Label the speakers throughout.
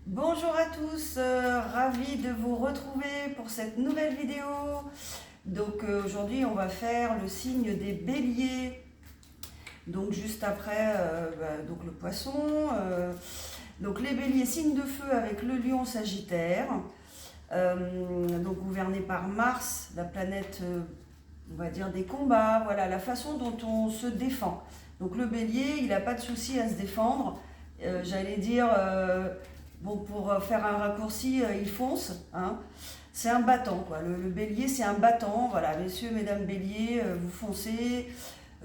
Speaker 1: Bonjour à tous, ravi de vous retrouver pour cette nouvelle vidéo. Aujourd'hui on va faire le signe des béliers. Donc juste après donc le poisson. Donc les béliers, signe de feu avec le lion sagittaire. Donc gouverné par Mars, la planète on va dire des combats, voilà la façon dont on se défend. Donc le bélier, il n'a pas de souci à se défendre. J'allais dire, bon, pour faire un raccourci, il fonce. Hein. C'est un battant, quoi. Le bélier, c'est un battant. Voilà, messieurs, mesdames béliers, vous foncez.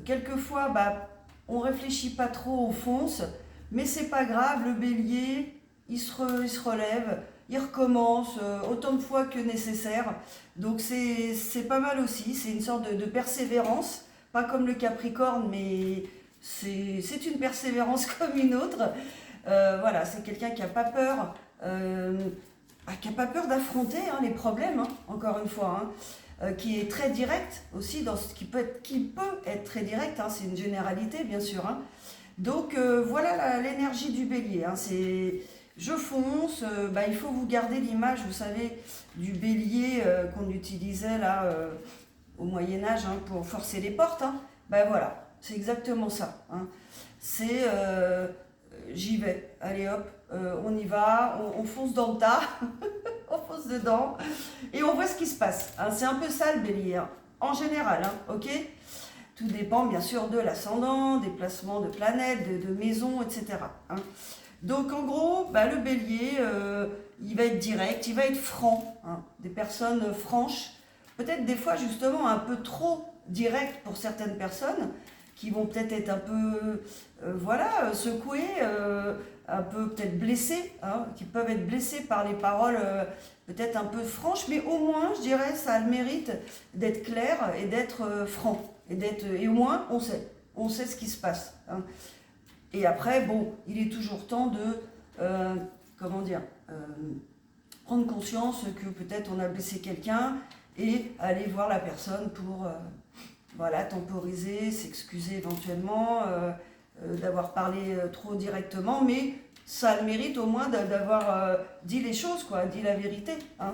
Speaker 1: Quelquefois, on réfléchit pas trop, on fonce. Mais c'est pas grave, le bélier, il se relève, il recommence autant de fois que nécessaire. Donc c'est pas mal aussi, c'est une sorte de persévérance. Pas comme le Capricorne, mais c'est une persévérance comme une autre. Voilà, c'est quelqu'un qui n'a pas peur, d'affronter les problèmes, hein, encore une fois, hein, qui est très direct aussi, dans ce qui peut être très direct, hein, c'est une généralité bien sûr. Hein. Donc voilà l'énergie du bélier, hein, c'est je fonce, il faut vous garder l'image, vous savez, du bélier qu'on utilisait là au Moyen-Âge hein, pour forcer les portes. Hein. Voilà, c'est exactement ça. Hein. C'est j'y vais, allez hop, on y va, on fonce dans le tas, on fonce dedans et on voit ce qui se passe. Hein. C'est un peu ça le bélier, hein, en général, hein, ok. Tout dépend bien sûr de l'ascendant, des placements de planètes, de maisons, etc. Hein. Donc en gros, le bélier, il va être direct, il va être franc, hein, des personnes franches, peut-être des fois justement un peu trop direct pour certaines personnes, qui vont peut-être être un peu secouées, un peu peut-être blessées, hein, qui peuvent être blessées par les paroles peut-être un peu franches, mais au moins, je dirais, ça a le mérite d'être clair et d'être franc. Et au moins, on sait ce qui se passe. Hein. Et après, bon, il est toujours temps de, comment dire, prendre conscience que peut-être on a blessé quelqu'un et aller voir la personne pour temporiser, s'excuser éventuellement d'avoir parlé trop directement, mais ça a le mérite au moins d'avoir dit les choses, quoi, dit la vérité. Hein.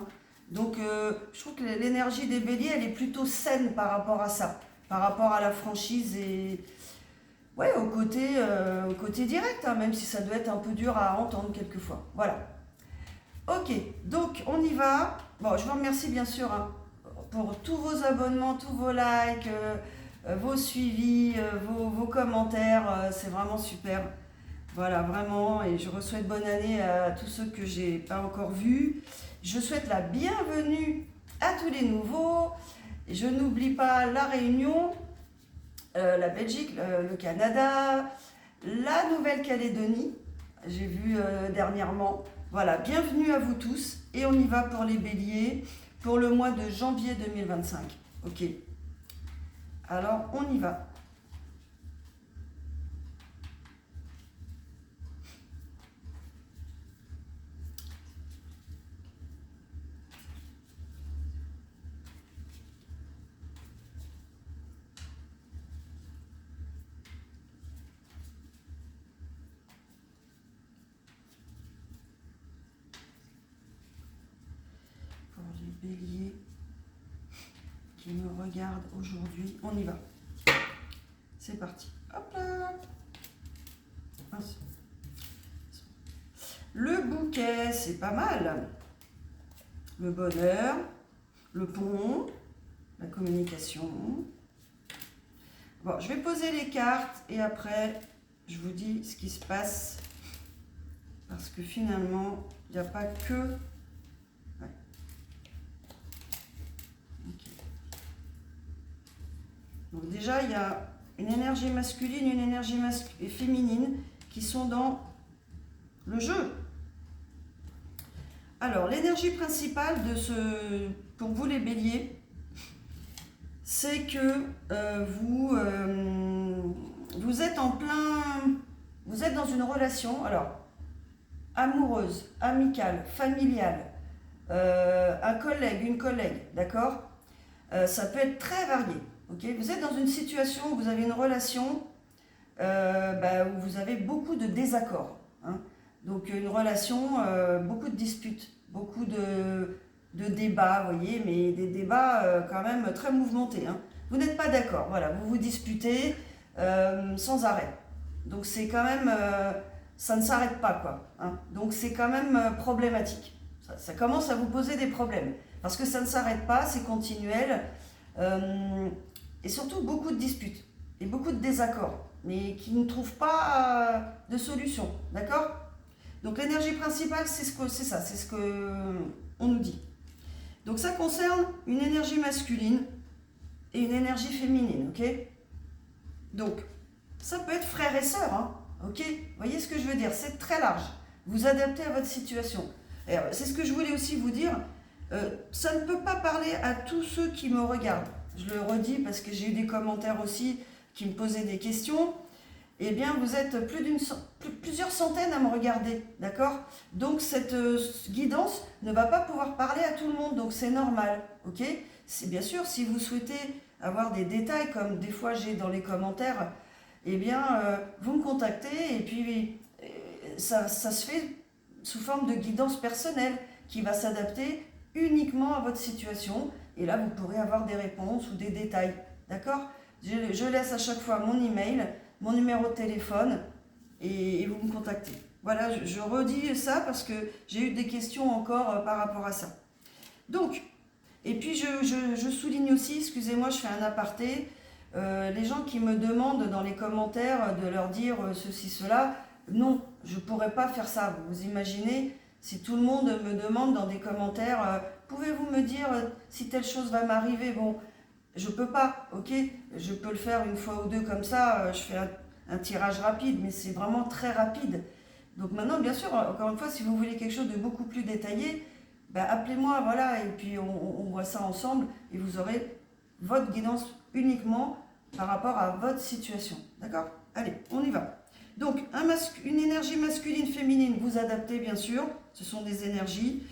Speaker 1: Donc je trouve que l'énergie des béliers, elle est plutôt saine par rapport à ça, par rapport à la franchise et au côté direct, hein, même si ça doit être un peu dur à entendre quelquefois. Voilà. Ok, donc on y va. Bon, je vous remercie bien sûr hein, pour tous vos abonnements, tous vos likes, vos suivis, vos commentaires. C'est vraiment super. Voilà, vraiment. Et je souhaite bonne année à tous ceux que j'ai pas encore vus. Je souhaite la bienvenue à tous les nouveaux. Je n'oublie pas la Réunion, la Belgique, le Canada, la Nouvelle-Calédonie. J'ai vu dernièrement. Voilà, bienvenue à vous tous. Et on y va pour les béliers pour le mois de janvier 2025. Ok. Alors, on y va. Pour les béliers qui me regardent aujourd'hui, on y va. C'est parti. Hop là. Le bouquet, c'est pas mal. Le bonheur, le pont, la communication. Bon, je vais poser les cartes et après, je vous dis ce qui se passe. Parce que finalement, il n'y a pas que... Ouais. Okay. Donc déjà, il y a une énergie masculine et une énergie féminine qui sont dans le jeu. Alors, l'énergie principale pour vous les béliers, c'est que vous êtes vous êtes dans une relation, alors, amoureuse, amicale, familiale, un collègue, une collègue, d'accord ça peut être très varié. Okay, vous êtes dans une situation où vous avez une relation où vous avez beaucoup de désaccords. Hein. Donc une relation, beaucoup de disputes, beaucoup de débats, vous voyez, mais des débats quand même très mouvementés, hein. Vous n'êtes pas d'accord, voilà, vous vous disputez sans arrêt. Donc c'est quand même, ça ne s'arrête pas, quoi, hein. Donc c'est quand même problématique. Ça commence à vous poser des problèmes. Parce que ça ne s'arrête pas, c'est continuel. Et surtout beaucoup de disputes et beaucoup de désaccords, mais qui ne trouvent pas de solution, d'accord? Donc l'énergie principale, c'est ça, c'est ce qu'on nous dit. Donc ça concerne une énergie masculine et une énergie féminine, ok? Donc ça peut être frère et sœur, hein, ok? Vous voyez ce que je veux dire? C'est très large. Vous adaptez à votre situation. C'est ce que je voulais aussi vous dire. Ça ne peut pas parler à tous ceux qui me regardent. Je le redis parce que j'ai eu des commentaires aussi qui me posaient des questions. Eh bien, vous êtes plusieurs centaines à me regarder, d'accord? Donc, cette guidance ne va pas pouvoir parler à tout le monde, donc c'est normal, ok? C'est bien sûr, si vous souhaitez avoir des détails, comme des fois j'ai dans les commentaires, eh bien, vous me contactez et puis ça se fait sous forme de guidance personnelle qui va s'adapter uniquement à votre situation. Et là, vous pourrez avoir des réponses ou des détails, d'accord? Je laisse à chaque fois mon email, mon numéro de téléphone et vous me contactez. Voilà, je redis ça parce que j'ai eu des questions encore par rapport à ça. Donc, et puis je souligne aussi, excusez-moi, je fais un aparté, les gens qui me demandent dans les commentaires de leur dire ceci, cela, non, je ne pourrais pas faire ça. Vous imaginez, si tout le monde me demande dans des commentaires, pouvez-vous me dire si telle chose va m'arriver? Bon, je peux pas, ok? Je peux le faire une fois ou deux comme ça, je fais un tirage rapide, mais c'est vraiment très rapide. Donc maintenant, bien sûr, encore une fois, si vous voulez quelque chose de beaucoup plus détaillé, ben appelez-moi, voilà, et puis on voit ça ensemble, et vous aurez votre guidance uniquement par rapport à votre situation. D'accord? Allez, on y va. Donc, une énergie masculine, féminine, vous adaptez, bien sûr. Ce sont des énergies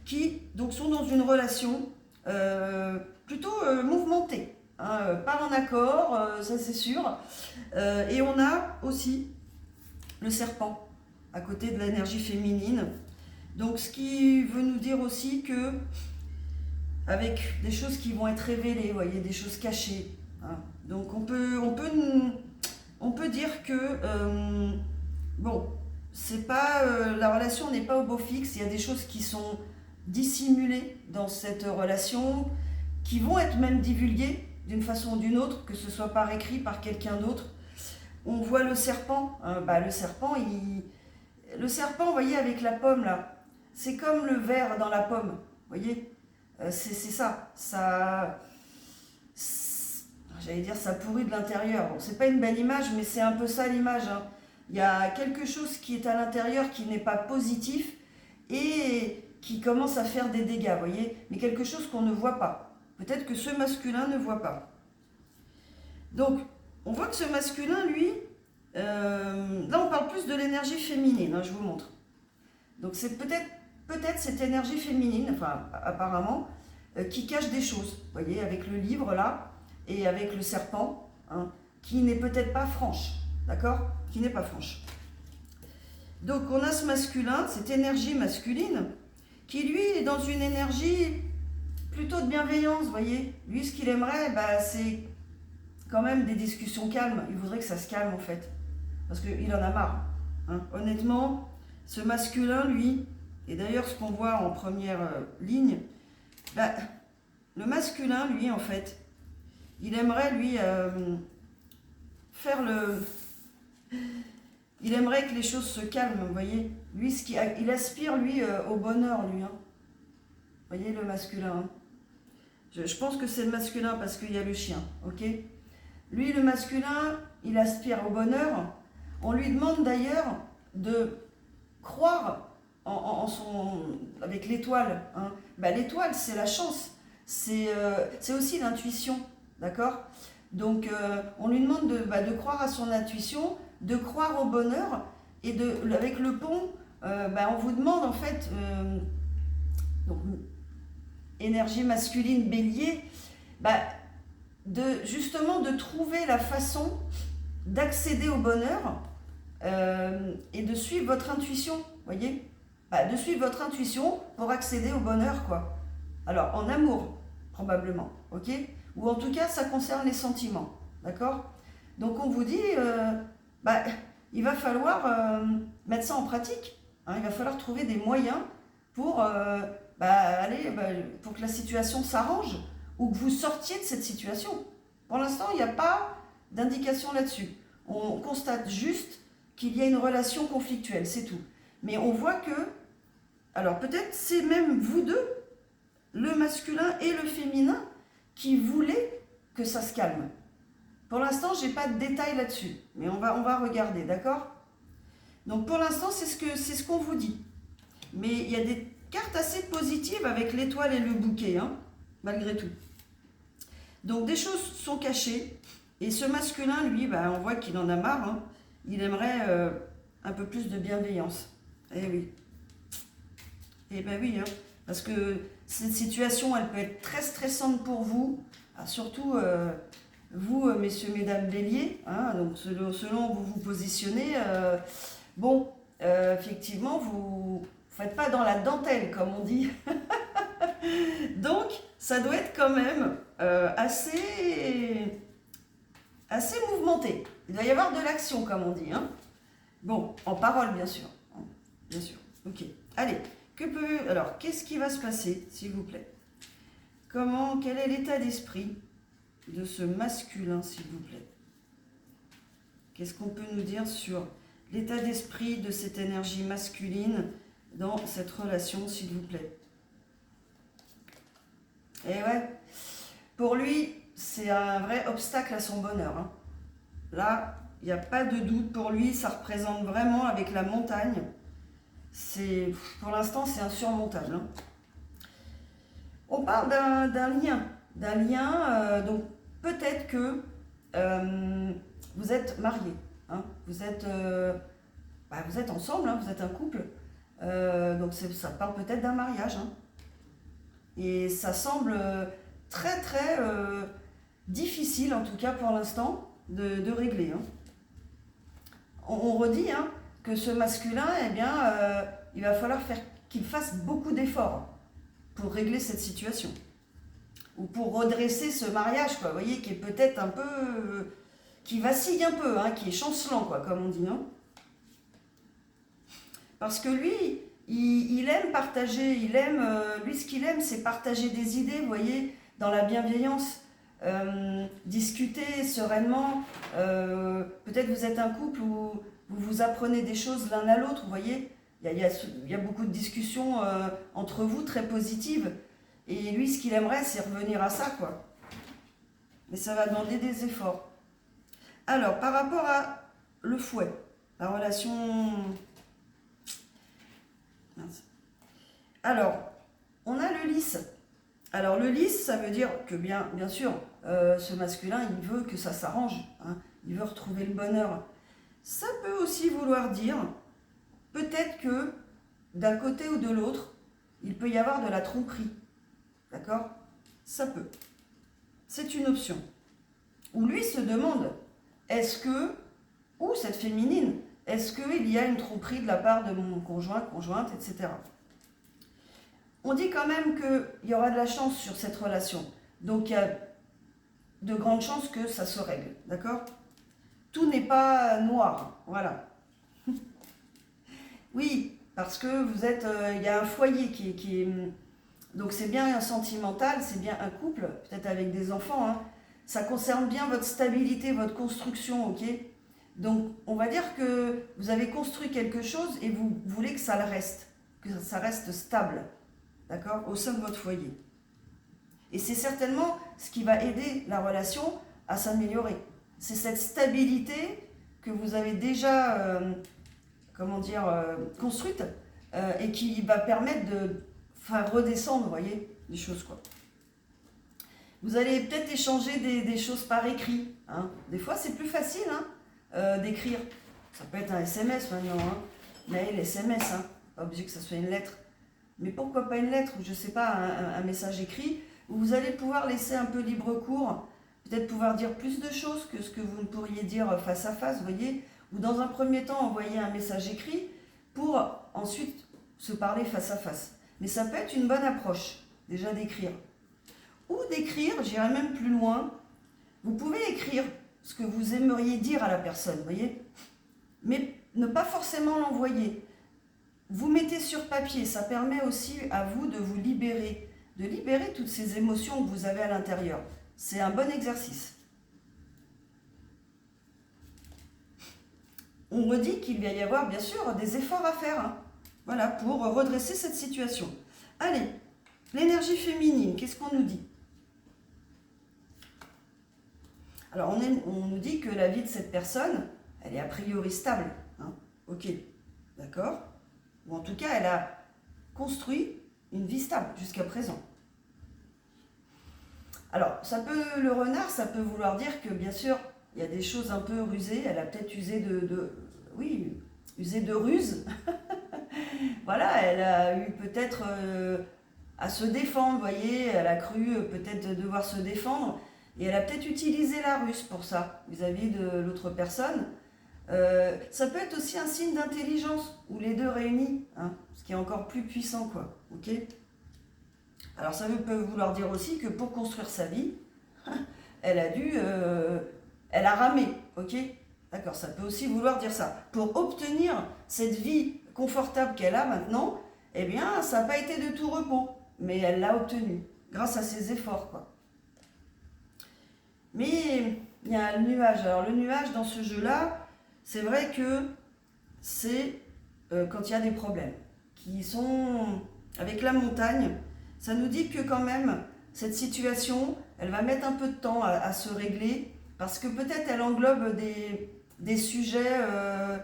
Speaker 1: qui donc, sont dans une relation plutôt mouvementée, hein, pas en accord, ça c'est sûr. Et on a aussi le serpent à côté de l'énergie féminine. Donc ce qui veut nous dire aussi que avec des choses qui vont être révélées, vous voyez, des choses cachées, hein. Donc on peut dire que bon, c'est pas la relation n'est pas au beau fixe. Il y a des choses qui sont dissimulées dans cette relation, qui vont être même divulguées d'une façon ou d'une autre, que ce soit par écrit, par quelqu'un d'autre. On voit le serpent, le serpent, le serpent, vous voyez, avec la pomme là, c'est comme le ver dans la pomme, vous voyez, c'est ça, j'allais dire ça pourrit de l'intérieur. Bon, c'est pas une belle image, mais c'est un peu ça l'image, hein. Il y a quelque chose qui est à l'intérieur qui n'est pas positif et qui commence à faire des dégâts, vous voyez, mais quelque chose qu'on ne voit pas. Peut-être que ce masculin ne voit pas. Donc, on voit que ce masculin, lui, là on parle plus de l'énergie féminine, hein, je vous montre. Donc c'est peut-être cette énergie féminine, enfin apparemment, qui cache des choses, vous voyez, avec le livre là, et avec le serpent, hein, qui n'est peut-être pas franche, d'accord? Qui n'est pas franche. Donc on a ce masculin, cette énergie masculine, qui lui est dans une énergie plutôt de bienveillance, vous voyez. Lui, ce qu'il aimerait, c'est quand même des discussions calmes. Il voudrait que ça se calme en fait, parce qu'il en a marre, hein. Honnêtement, ce masculin, lui, et d'ailleurs ce qu'on voit en première ligne, le masculin, lui, en fait, il aimerait, lui, il aimerait que les choses se calment, vous voyez. Lui, il aspire, lui, au bonheur, lui, hein. Vous voyez, le masculin, hein. Je pense que c'est le masculin parce qu'il y a le chien, ok? Lui, le masculin, il aspire au bonheur. On lui demande d'ailleurs de croire avec l'étoile, hein. L'étoile, c'est la chance, c'est aussi l'intuition, d'accord? Donc, on lui demande de croire à son intuition, de croire au bonheur, et avec le pont, on vous demande en fait, donc, énergie masculine bélier, justement de trouver la façon d'accéder au bonheur et de suivre votre intuition, voyez, bah, de suivre votre intuition pour accéder au bonheur, quoi. Alors, en amour, probablement, ok? Ou en tout cas, ça concerne les sentiments, d'accord? Donc, on vous dit, bah, il va falloir mettre ça en pratique, hein, il va falloir trouver des moyens pour, pour que la situation s'arrange ou que vous sortiez de cette situation. Pour l'instant, il n'y a pas d'indication là-dessus. On constate juste qu'il y a une relation conflictuelle, c'est tout. Mais on voit que, alors peut-être c'est même vous deux, le masculin et le féminin, qui voulaient que ça se calme. Pour l'instant, je n'ai pas de détails là-dessus, mais on va regarder, d'accord? Donc pour l'instant, c'est ce qu'on vous dit. Mais il y a des cartes assez positives avec l'étoile et le bouquet, hein, malgré tout. Donc des choses sont cachées, et ce masculin, lui, bah, on voit qu'il en a marre, hein. Il aimerait un peu plus de bienveillance. Eh oui. Eh ben oui, hein, parce que cette situation, elle peut être très stressante pour vous, surtout vous, messieurs, mesdames, béliers, hein, donc selon où vous vous positionnez, effectivement, vous ne faites pas dans la dentelle, comme on dit. Donc, ça doit être quand même assez mouvementé. Il doit y avoir de l'action, comme on dit, hein. Bon, en parole, bien sûr. Bien sûr. Ok. Allez. Alors, qu'est-ce qui va se passer, s'il vous plaît? Quel est l'état d'esprit de ce masculin, s'il vous plaît? Qu'est-ce qu'on peut nous dire sur l'état d'esprit de cette énergie masculine dans cette relation, s'il vous plaît? Et ouais, pour lui, c'est un vrai obstacle à son bonheur, hein. Là, il n'y a pas de doute pour lui, ça représente vraiment avec la montagne. Pour l'instant, c'est insurmontable, hein. On parle d'un lien. Donc peut-être que vous êtes mariés, hein. Vous êtes ensemble, hein, vous êtes un couple. Donc ça parle peut-être d'un mariage, hein. Et ça semble très très difficile, en tout cas pour l'instant, de régler, hein. On redit, hein, que ce masculin, il va falloir qu'il fasse beaucoup d'efforts pour régler cette situation. Ou pour redresser ce mariage, quoi, vous voyez, qui est peut-être un peu... qui vacille un peu, hein, qui est chancelant, quoi, comme on dit, non? Parce que lui, il aime partager, lui, ce qu'il aime, c'est partager des idées, vous voyez, dans la bienveillance. Discuter sereinement, peut-être vous êtes un couple où vous vous apprenez des choses l'un à l'autre, vous voyez, il y a beaucoup de discussions entre vous très positives, et lui ce qu'il aimerait c'est revenir à ça, quoi, mais ça va demander des efforts. Alors par rapport à le fouet, la relation, alors on a le lys. Alors le lys, ça veut dire que bien sûr, ce masculin, il veut que ça s'arrange, hein, il veut retrouver le bonheur. Ça peut aussi vouloir dire, peut-être que d'un côté ou de l'autre, il peut y avoir de la tromperie, d'accord? Ça peut. C'est une option. Ou lui se demande, ou cette féminine, est-ce qu'il y a une tromperie de la part de mon conjoint, conjointe, etc. On dit quand même qu'il y aura de la chance sur cette relation. Donc il y a de grandes chances que ça se règle, d'accord? Tout n'est pas noir, voilà. Oui, parce que vous êtes, il y a un foyer qui est... Donc c'est bien un sentimental, c'est bien un couple, peut-être avec des enfants, hein. Ça concerne bien votre stabilité, votre construction, ok? Donc on va dire que vous avez construit quelque chose et vous voulez que ça reste stable. D'accord, au sein de votre foyer. Et c'est certainement ce qui va aider la relation à s'améliorer. C'est cette stabilité que vous avez déjà, construite et qui va permettre de faire redescendre, vous voyez, les choses, quoi. Vous allez peut-être échanger des choses par écrit, hein. Des fois, c'est plus facile, hein, d'écrire. Ça peut être un SMS maintenant, hein. Mail, SMS, hein. Pas obligé que ça soit une lettre. Mais pourquoi pas une lettre, ou je ne sais pas, un message écrit, où vous allez pouvoir laisser un peu libre cours, peut-être pouvoir dire plus de choses que ce que vous ne pourriez dire face à face, vous voyez, ou dans un premier temps envoyer un message écrit pour ensuite se parler face à face. Mais ça peut être une bonne approche, déjà d'écrire. Ou d'écrire, j'irai même plus loin, vous pouvez écrire ce que vous aimeriez dire à la personne, vous voyez, mais ne pas forcément l'envoyer. Vous mettez sur papier, ça permet aussi à vous de vous libérer, de libérer toutes ces émotions que vous avez à l'intérieur. C'est un bon exercice. On redit qu'il va y avoir bien sûr des efforts à faire, hein, voilà, pour redresser cette situation. Allez, l'énergie féminine, qu'est-ce qu'on nous dit? Alors on nous dit que la vie de cette personne, elle est a priori stable, hein, ok, d'accord? Ou en tout cas, elle a construit une vie stable jusqu'à présent. Alors, le renard, ça peut vouloir dire que, bien sûr, il y a des choses un peu rusées. Elle a peut-être usé usé de ruse. Voilà, elle a eu peut-être à se défendre, vous voyez. Elle a cru peut-être devoir se défendre. Et elle a peut-être utilisé la ruse pour ça, vis-à-vis de l'autre personne. Ça peut être aussi un signe d'intelligence, ou les deux réunis, hein, ce qui est encore plus puissant, quoi. Ok ? Alors ça peut vouloir dire aussi que pour construire sa vie, elle a ramé, ok ? D'accord, ça peut aussi vouloir dire ça. Pour obtenir cette vie confortable qu'elle a maintenant, eh bien, ça n'a pas été de tout repos, mais elle l'a obtenu, grâce à ses efforts, quoi. Mais il y a le nuage. Alors le nuage dans ce jeu-là, c'est vrai que c'est quand il y a des problèmes qui sont avec la montagne. Ça nous dit que quand même, cette situation, elle va mettre un peu de temps à se régler parce que peut-être elle englobe des sujets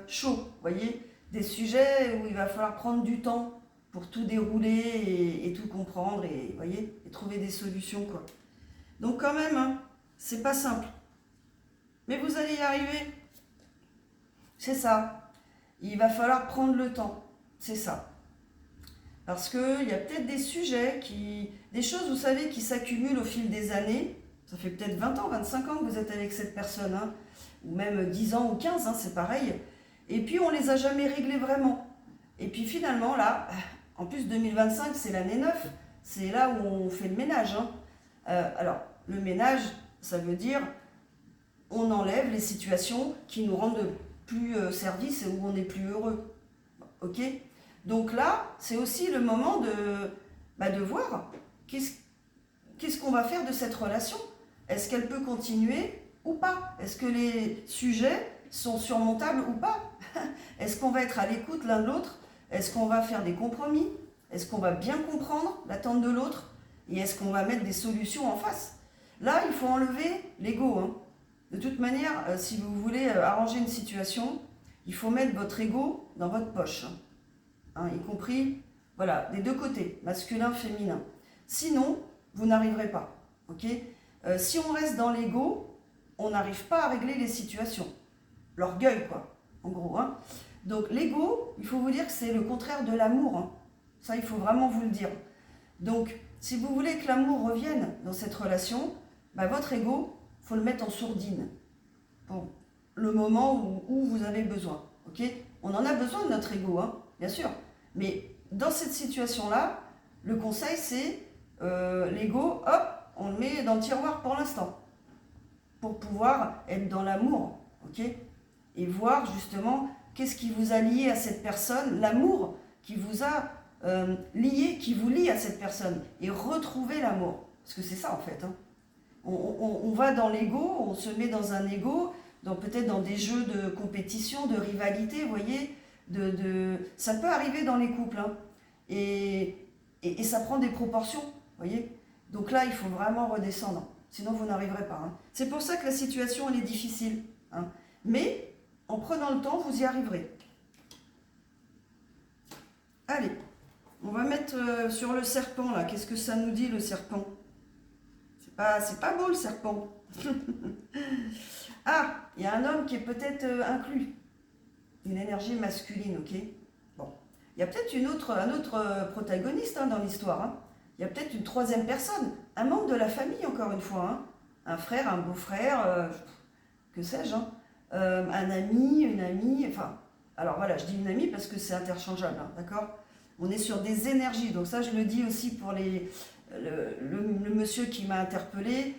Speaker 1: chauds, vous voyez, des sujets où il va falloir prendre du temps pour tout dérouler et tout comprendre et, voyez, et trouver des solutions, quoi. Donc quand même, hein, c'est pas simple. Mais vous allez y arriver. C'est ça. Il va falloir prendre le temps. C'est ça. Parce qu'il y a peut-être des sujets, des choses, vous savez, qui s'accumulent au fil des années. Ça fait peut-être 20 ans, 25 ans que vous êtes avec cette personne, hein, ou même 10 ans ou 15, hein, c'est pareil. Et puis, on ne les a jamais réglés vraiment. Et puis, finalement, là, en plus, 2025, c'est l'année 9. C'est là où on fait le ménage, hein. Alors, le ménage, ça veut dire on enlève les situations qui nous rendent plus service et où on n'est plus heureux. Ok ? Donc là, c'est aussi le moment de voir qu'est-ce qu'on va faire de cette relation. Est-ce qu'elle peut continuer ou pas? Est-ce que les sujets sont surmontables ou pas? Est-ce qu'on va être à l'écoute l'un de l'autre? Est-ce qu'on va faire des compromis? Est-ce qu'on va bien comprendre l'attente de l'autre? Et est-ce qu'on va mettre des solutions en face? Là, il faut enlever l'ego, hein. De toute manière, si vous voulez arranger une situation, il faut mettre votre ego dans votre poche, hein, y compris, voilà, des deux côtés, masculin, féminin. Sinon, vous n'arriverez pas, ok ? Si on reste dans l'ego, on n'arrive pas à régler les situations. L'orgueil, quoi, en gros, hein. Donc l'ego, il faut vous dire que c'est le contraire de l'amour, hein. Ça, il faut vraiment vous le dire. Donc, si vous voulez que l'amour revienne dans cette relation, votre ego, il faut le mettre en sourdine pour le moment où vous avez besoin. Okay, on en a besoin de notre ego, hein, bien sûr. Mais dans cette situation-là, le conseil, c'est l'ego, hop, on le met dans le tiroir pour l'instant. Pour pouvoir être dans l'amour. Okay, et voir justement qu'est-ce qui vous a lié à cette personne, l'amour qui vous a lié, qui vous lie à cette personne. Et retrouver l'amour. Parce que c'est ça en fait, hein. On va dans l'ego, on se met dans un ego, peut-être dans des jeux de compétition, de rivalité, vous voyez, ça peut arriver dans les couples, hein, et ça prend des proportions, vous voyez. Donc là, il faut vraiment redescendre, sinon vous n'arriverez pas, hein. C'est pour ça que la situation, elle est difficile, hein. Mais en prenant le temps, vous y arriverez. Allez, on va mettre sur le serpent, là. Qu'est-ce que ça nous dit, le serpent ? C'est pas beau, le serpent. Ah, il y a un homme qui est peut-être inclus. Une énergie masculine, ok ? Bon. Il y a peut-être un autre protagoniste, hein, dans l'histoire, hein. Il y a peut-être une troisième personne, un membre de la famille, encore une fois, hein. Un frère, un beau-frère, que sais-je, hein. Un ami, une amie, enfin... Alors voilà, je dis une amie parce que c'est interchangeable, hein, d'accord? On est sur des énergies. Donc ça, je le dis aussi pour le monsieur qui m'a interpellé.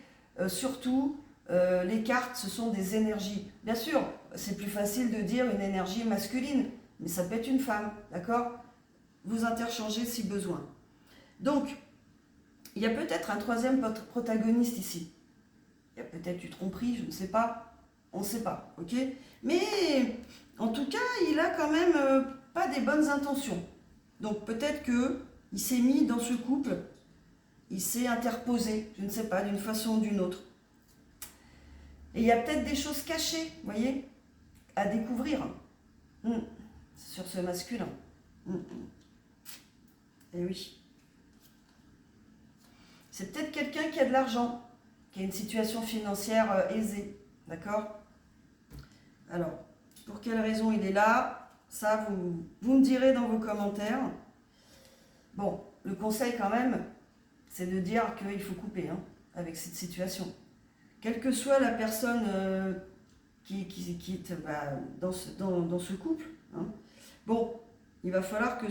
Speaker 1: Surtout, les cartes, ce sont des énergies. Bien sûr, c'est plus facile de dire une énergie masculine, mais ça peut être une femme, d'accord? Vous interchangez si besoin. Donc, il y a peut-être un troisième protagoniste ici. Il y a peut-être une tromperie, je ne sais pas. On ne sait pas, ok? Mais en tout cas, il a quand même pas des bonnes intentions. Donc peut-être qu'il s'est mis dans ce couple, il s'est interposé, je ne sais pas, d'une façon ou d'une autre. Et il y a peut-être des choses cachées, vous voyez, à découvrir sur ce masculin. Et oui. C'est peut-être quelqu'un qui a de l'argent, qui a une situation financière aisée, d'accord? Alors, pour quelle raison il est là? Ça, vous me direz dans vos commentaires. Bon, le conseil quand même, c'est de dire qu'il faut couper avec cette situation. Quelle que soit la personne qui est dans ce couple, bon, il va falloir que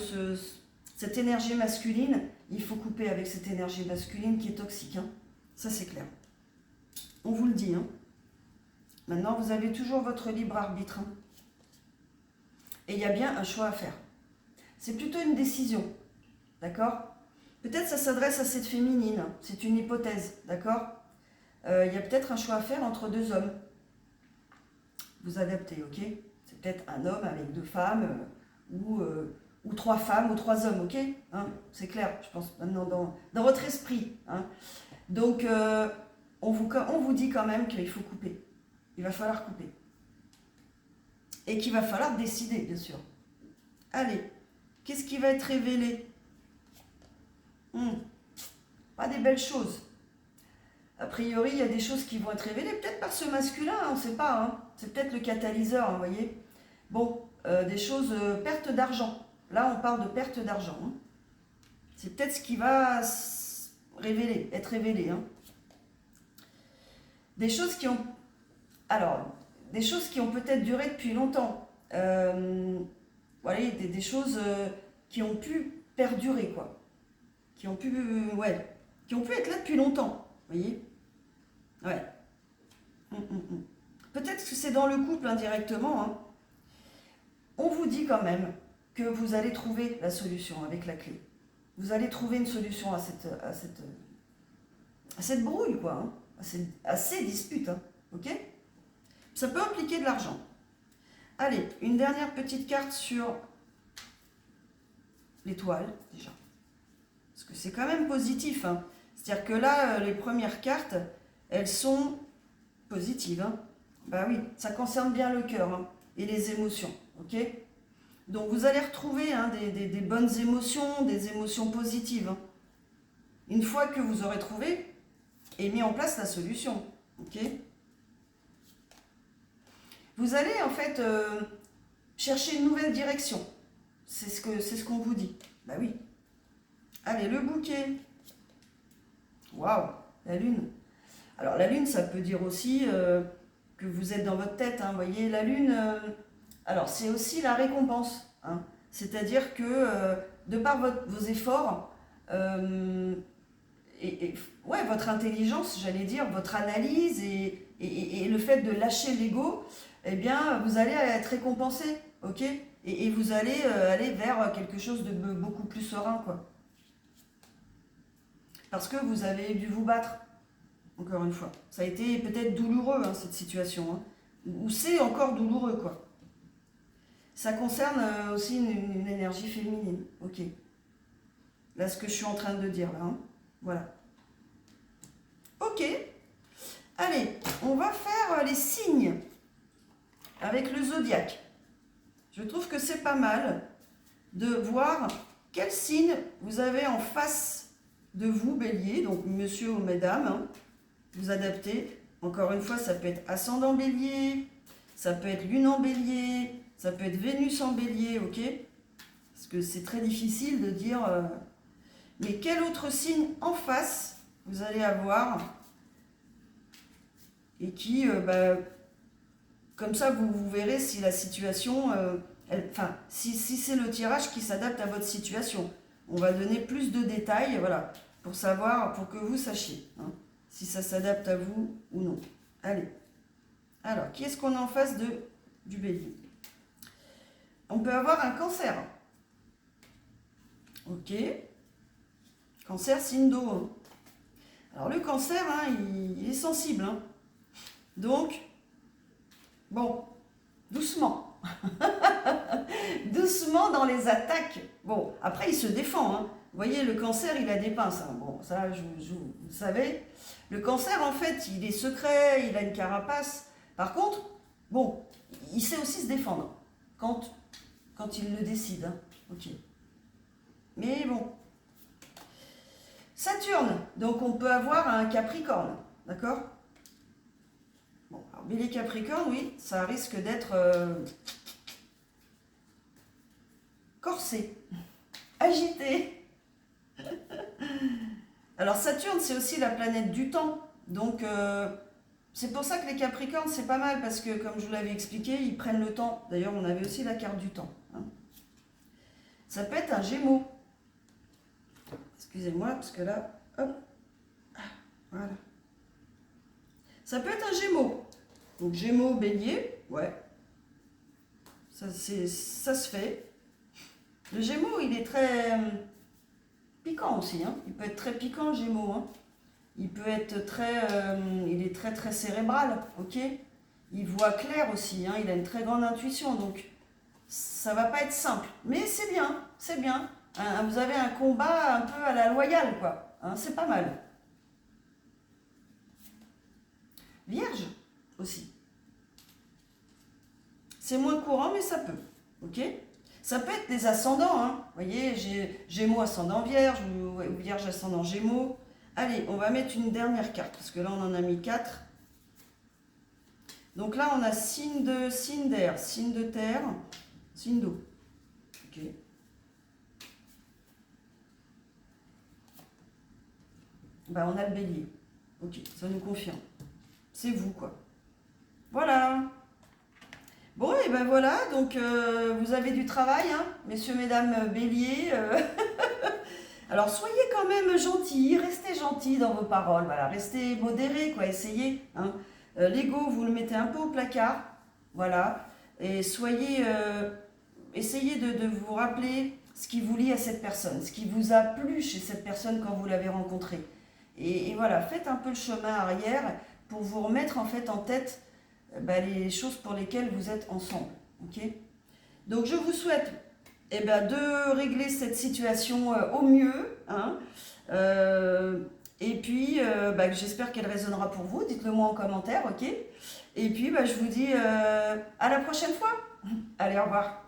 Speaker 1: cette énergie masculine, il faut couper avec cette énergie masculine qui est toxique. Ça, c'est clair. On vous le dit. Maintenant, vous avez toujours votre libre arbitre. Et il y a bien un choix à faire. C'est plutôt une décision. D'accord? Peut-être ça s'adresse à cette féminine. C'est une hypothèse. D'accord? Il y a peut-être un choix à faire entre deux hommes. Vous adaptez, ok? C'est peut-être un homme avec deux femmes ou 3 femmes ou 3 hommes, ok? C'est clair, je pense, maintenant dans votre esprit. Donc, on vous dit quand même qu'il faut couper. Il va falloir couper. Et qu'il va falloir décider, bien sûr. Allez, qu'est-ce qui va être révélé? Pas des belles choses. A priori, il y a des choses qui vont être révélées, peut-être par ce masculin, on ne sait pas. C'est peut-être le catalyseur, vous voyez. Bon, des choses, perte d'argent. Là, on parle de perte d'argent. C'est peut-être ce qui va être révélé. Des choses qui ont... Alors, des choses qui ont peut-être duré depuis longtemps. Voilà, des choses qui ont pu perdurer, quoi. Qui ont pu être là depuis longtemps, vous voyez. Ouais. Peut-être que c'est dans le couple indirectement. On vous dit quand même que vous allez trouver la solution avec la clé. Vous allez trouver une solution à cette brouille, quoi. À ces disputes, ok? Ça peut impliquer de l'argent. Allez, une dernière petite carte sur l'étoile, déjà. Parce que c'est quand même positif. C'est-à-dire que là, les premières cartes, elles sont positives. Bah oui, ça concerne bien le cœur et les émotions, ok? Donc vous allez retrouver des bonnes émotions, des émotions positives. Une fois que vous aurez trouvé et mis en place la solution, ok? Vous allez en fait chercher une nouvelle direction. C'est ce qu'on vous dit. Bah oui. Allez, le bouquet. Waouh, la lune. Alors la lune, ça peut dire aussi que vous êtes dans votre tête. Vous voyez, la lune, alors c'est aussi la récompense. C'est-à-dire que de par vos efforts, votre intelligence, j'allais dire, votre analyse et le fait de lâcher l'ego, eh bien, vous allez être récompensé, ok? Et vous allez aller vers quelque chose de beaucoup plus serein, quoi. Parce que vous avez dû vous battre, encore une fois. Ça a été peut-être douloureux, cette situation. Ou c'est encore douloureux, quoi. Ça concerne aussi une énergie féminine, ok. Là, ce que je suis en train de dire, là. Voilà. Ok. Allez, on va faire les signes avec le zodiaque. Je trouve que c'est pas mal de voir quel signe vous avez en face de vous, bélier, donc monsieur ou mesdames, vous adaptez. Encore une fois, ça peut être ascendant bélier, ça peut être lune en bélier, ça peut être Vénus en bélier, ok? Parce que c'est très difficile de dire... Mais quel autre signe en face vous allez avoir et qui, comme ça, vous verrez si la situation, enfin, si c'est le tirage qui s'adapte à votre situation, on va donner plus de détails, voilà, pour savoir, pour que vous sachiez hein, si ça s'adapte à vous ou non. Allez. Alors, qui est-ce qu'on a en face du bélier? On peut avoir un cancer. Ok. Cancer, signe d'eau. Hein. Alors, le cancer, hein, il est sensible. Hein. Donc, bon, doucement. Doucement dans les attaques. Bon, après, il se défend. Hein. Vous voyez, le cancer, il a des pinces. Hein. Bon, ça, vous savez. Le cancer, en fait, il est secret, il a une carapace. Par contre, bon, il sait aussi se défendre quand il le décide. Hein. Ok. Mais bon. Saturne, donc on peut avoir un Capricorne, d'accord? Bon, alors Bélier Capricorne, oui, ça risque d'être corsé, agité. Alors Saturne, c'est aussi la planète du temps, donc c'est pour ça que les Capricornes, c'est pas mal, parce que comme je vous l'avais expliqué, ils prennent le temps. D'ailleurs, on avait aussi la carte du temps. Hein. Ça peut être un Gémeaux. Excusez-moi, parce que là, hop, voilà. Ça peut être un Gémeaux. Donc Gémeaux, Bélier, ouais. Ça se fait. Le Gémeaux, il est très piquant aussi. Hein. Il peut être très piquant, Gémeaux. Hein. Il peut être très... il est très, très cérébral, ok? Il voit clair aussi. Hein. Il a une très grande intuition. Donc, ça va pas être simple. Mais c'est bien, c'est bien. Hein, vous avez un combat un peu à la loyale, quoi. Hein, c'est pas mal. Vierge aussi. C'est moins courant, mais ça peut. Ok? Ça peut être des ascendants. Hein. Vous voyez, Gémeaux ascendant Vierge, ou Vierge ascendant Gémeaux. Allez, on va mettre une dernière carte, parce que là, on en a mis 4. Donc là, on a signe d'air, signe de terre, signe d'eau. Ok. Ben, on a le bélier. Ok, ça nous confirme. C'est vous, quoi. Voilà. Bon, et ben voilà, donc vous avez du travail, hein, messieurs, mesdames, béliers. Alors, soyez quand même gentils, restez gentils dans vos paroles, voilà, restez modérés, quoi, essayez. Hein. L'ego, vous le mettez un peu au placard, voilà, et essayez de vous rappeler ce qui vous lie à cette personne, ce qui vous a plu chez cette personne quand vous l'avez rencontrée. Et voilà, faites un peu le chemin arrière pour vous remettre en fait en tête les choses pour lesquelles vous êtes ensemble. Okay, donc je vous souhaite de régler cette situation au mieux. Hein, et puis j'espère qu'elle résonnera pour vous. Dites-le moi en commentaire. Ok, et puis je vous dis à la prochaine fois. Allez, au revoir.